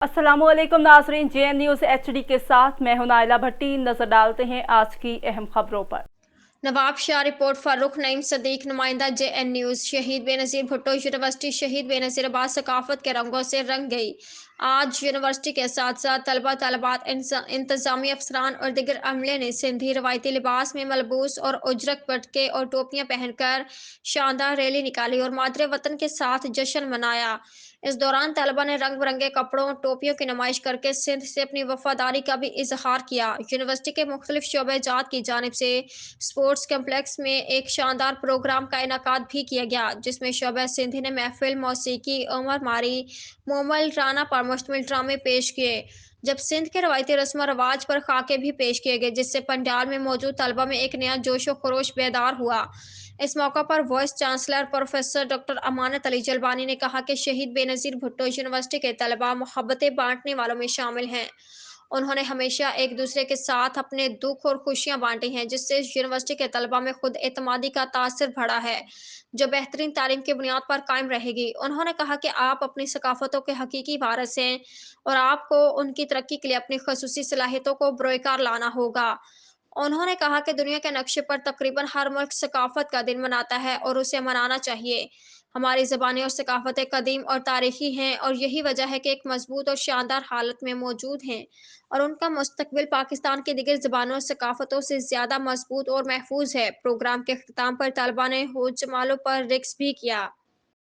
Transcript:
अस्सलाम वालेकुम नाजरीन, JN न्यूज़ HD के साथ मैं हूं नाइला भट्टी। नजर डालते हैं आज की अहम खबरों पर। नवाब शाह रिपोर्ट फारूक नईम सदीक नुमाइंदा JN न्यूज़। शहीद बेनज़ीर भुट्टो यूनिवर्सिटी शहीद बेनज़ीर अब्बास सकाफत के रंगों से रंग गई। आज यूनिवर्सिटी के साथ साथ तलबा तलबात इंतजामी अफसरान और दिगर अमले ने सिंधी रवायती लिबास में मलबूस और उजरक पटके और टोपियां पहनकर शानदार रैली निकाली और मादरे वतन के साथ जश्न मनाया। इस दौरान तलबा ने रंग बिरंगे कपड़ों टोपियों की नुमाइश करके सिंध से अपनी वफादारी का भी इजहार किया। यूनिवर्सिटी के मुख्तलिफ शोबे जात की जानिब से स्पोर्ट्स कम्प्लेक्स में एक शानदार प्रोग्राम का इनकाद भी किया गया, जिसमें शोबा सिंधी ने महफिल मौसीकी उमर मारी मोमल राना पर मुश्तमिल ड्रामे पेश किए, जब सिंध के रवायती रस्म रवाज पर खाके भी पेश किए गए, जिससे पंडाल में मौजूद तलबा में एक नया जोशो खरोश बेदार हुआ। इस मौका पर vice chancellor professor doctor Amanat Ali Jalbani ने कहा कि शहीद बेनज़ीर भुट्टो यूनिवर्सिटी के तलबा मोहब्बतें बांटने वालों में शामिल हैं। उन्होंने हमेशा एक दूसरे के साथ अपने दुख और खुशियां बांटी हैं, जिससे यूनिवर्सिटी के तलबा में खुद एतमादी का तासर बढ़ा है, जो बेहतरीन तालीम की बुनियाद पर कायम रहेगी। उन्होंने कहा कि आप अपनी सकाफतों के हकीकी वारिस हैं और आपको उनकी तरक्की के लिए अपनी खसूसी सलाहियतों को बरोकार लाना होगा। उन्होंने कहा कि दुनिया के नक्शे पर तकरीबन हर मुल्क सकाफत का दिन मनाता है और उसे मनाना चाहिए। हमारी ज़बानें और सकाफतें कदीम और तारीखी हैं और यही वजह है कि एक मजबूत और शानदार हालत में मौजूद हैं और उनका मुस्तकबिल पाकिस्तान की दिगर ज़बानों और सकाफतों से ज़्यादा मजबूत और महफूज है। प्रोग्राम के अख्ताम पर तलबा ने होज जमालों पर रिक्स भी किया।